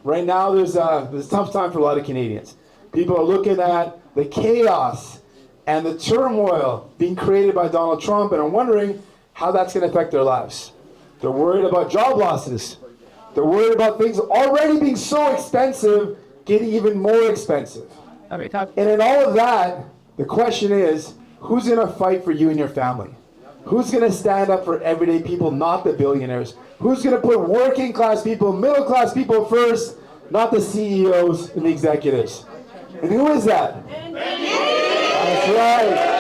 Right now, there's a tough time for a lot of Canadians. People are looking at the chaos and the turmoil being created by Donald Trump and are wondering how that's going to affect their lives. They're worried about job losses. They're worried about things already being so expensive getting even more expensive. And in all of that, the question is, who's going to fight for you and your family? Who's going to stand up for everyday people, not the billionaires? Who's going to put working class people, middle class people first, not the CEOs and the executives? And who is that? That's right.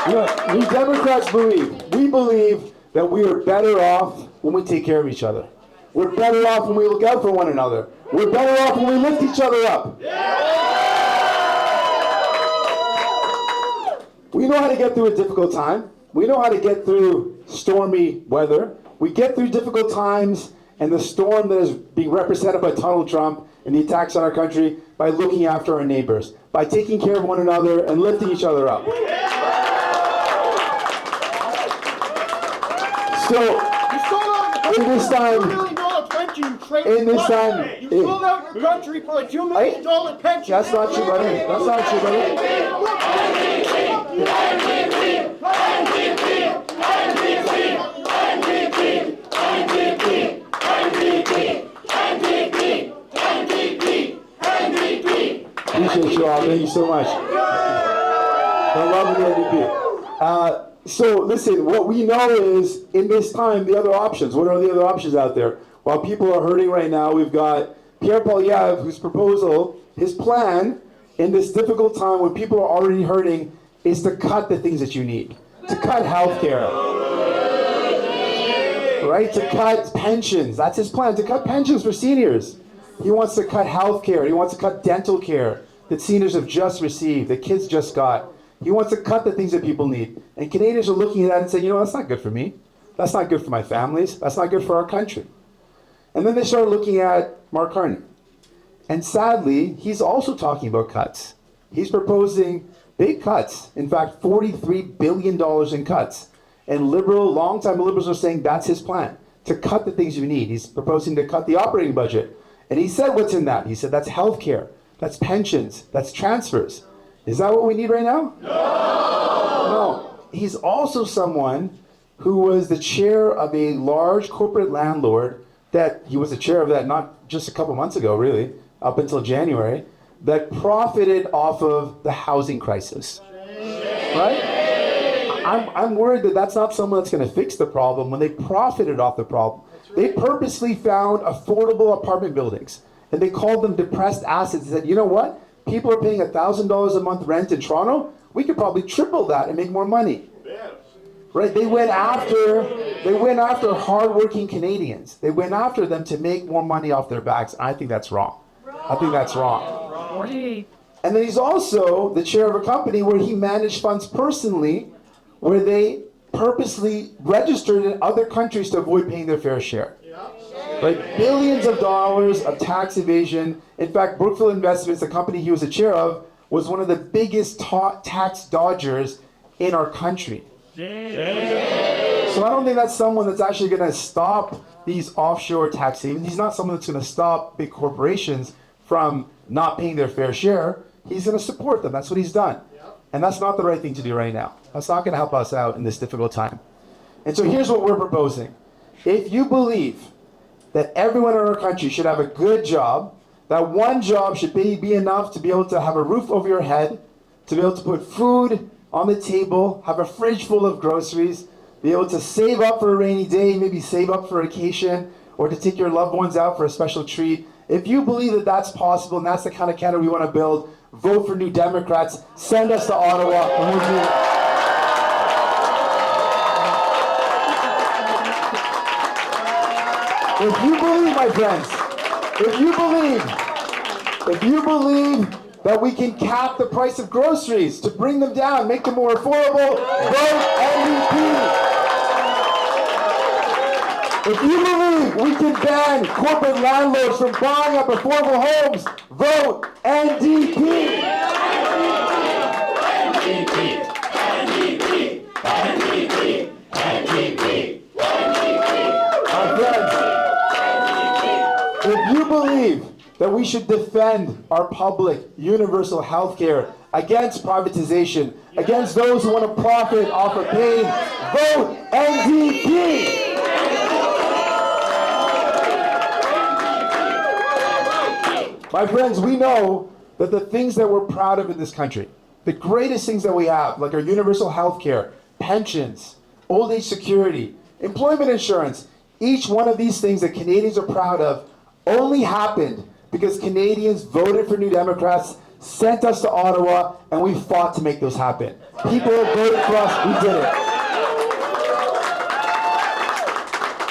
Look, we Democrats believe that we are better off when we take care of each other. We're better off when we look out for one another. We're better off when we lift each other up. We know how to get through a difficult time. We know how to get through stormy weather. We get through difficult times and the storm that is being represented by Donald Trump and the attacks on our country by looking after our neighbors, by taking care of one another and lifting each other up. So, in this time, you sold out your country for a $2 million pension. That's not true, buddy. That's not true, buddy. Appreciate you all. Thank you so much. I love the NDP. So listen, what we know is in this time, the other options. What are the other options out there? While people are hurting right now, we've got Pierre Poilievre, whose proposal, his plan in this difficult time when people are already hurting is to cut the things that you need. To cut healthcare. Right? To cut pensions. That's his plan. To cut pensions for seniors. He wants to cut healthcare. He wants to cut dental care that seniors have just received, that kids just got. He wants to cut the things that people need. And Canadians are looking at that and saying, you know, that's not good for me. That's not good for my families. That's not good for our country. And then they started looking at Mark Carney. And sadly, he's also talking about cuts. He's proposing big cuts. In fact, $43 billion in cuts. And longtime liberals are saying that's his plan, to cut the things you need. He's proposing to cut the operating budget. And he said what's in that. He said that's healthcare, that's pensions, that's transfers. Is that what we need right now? No. He's also someone who was the chair of a large corporate landlord he was the chair of that not just a couple months ago, really, up until January, that profited off of the housing crisis. Right? I'm worried that that's not someone that's going to fix the problem when they profited off the problem. They purposely found affordable apartment buildings, and they called them depressed assets. They said, you know what? People are paying $1,000 a month rent in Toronto. We could probably triple that and make more money. Right? They went after hardworking Canadians. They went after them to make more money off their backs. I think that's wrong. I think that's wrong. And then he's also the chair of a company where he managed funds personally, where they purposely registered in other countries to avoid paying their fair share. Right? Billions of dollars of tax evasion. In fact, Brookfield Investments, the company he was the chair of, was one of the biggest tax dodgers in our country. So I don't think that's someone that's actually going to stop these offshore tax havens. He's not someone that's going to stop big corporations from not paying their fair share. He's going to support them. That's what he's done. And that's not the right thing to do right now. That's not going to help us out in this difficult time. And so here's what we're proposing. If you believe that everyone in our country should have a good job, that one job should be enough to be able to have a roof over your head, to be able to put food on the table, have a fridge full of groceries, be able to save up for a rainy day, maybe save up for a vacation, or to take your loved ones out for a special treat. If you believe that that's possible and that's the kind of Canada we want to build, vote for New Democrats, send us to Ottawa, and we'll do it. If you believe, my friends, if you believe that we can cap the price of groceries to bring them down, make them more affordable, vote NDP. If you believe we can ban corporate landlords from buying up affordable homes, vote NDP. If you believe that we should defend our public universal health care against privatization, against those who want to profit off of pain, vote NDP! My friends, we know that the things that we're proud of in this country, the greatest things that we have, like our universal health care, pensions, old age security, employment insurance, each one of these things that Canadians are proud of only happened because Canadians voted for New Democrats, sent us to Ottawa, and we fought to make those happen. People voted for us, we did it.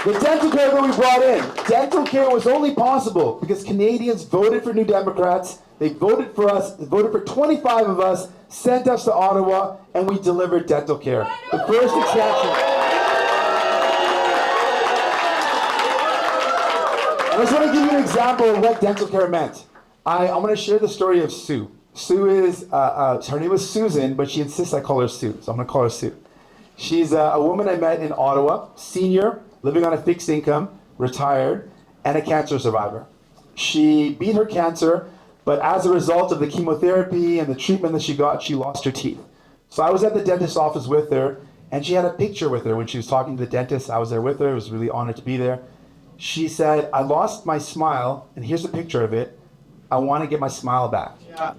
The dental care that we brought in, dental care was only possible because Canadians voted for New Democrats, they voted for us, they voted for 25 of us, sent us to Ottawa, and we delivered dental care. The first exception. I just want to give you an example of what dental care meant. I'm going to share the story of Sue. Sue is, her name was Susan, but she insists I call her Sue, so I'm going to call her Sue. She's a woman I met in Ottawa, senior, living on a fixed income, retired, and a cancer survivor. She beat her cancer, but as a result of the chemotherapy and the treatment that she got, she lost her teeth. So I was at the dentist's office with her, and she had a picture with her when she was talking to the dentist. I was there with her. I was really honored to be there. She said, I lost my smile, and here's a picture of it. I want to get my smile back. Yeah.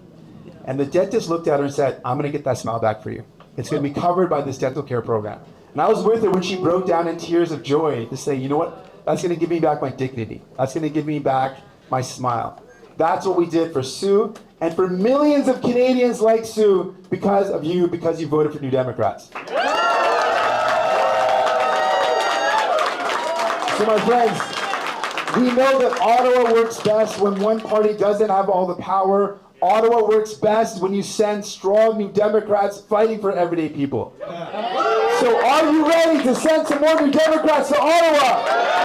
And the dentist looked at her and said, I'm going to get that smile back for you. It's going to be covered by this dental care program. And I was with her when she broke down in tears of joy to say, you know what? That's going to give me back my dignity. That's going to give me back my smile. That's what we did for Sue and for millions of Canadians like Sue because of you, because you voted for New Democrats. So my friends, we know that Ottawa works best when one party doesn't have all the power. Ottawa works best when you send strong New Democrats fighting for everyday people. So are you ready to send some more New Democrats to Ottawa?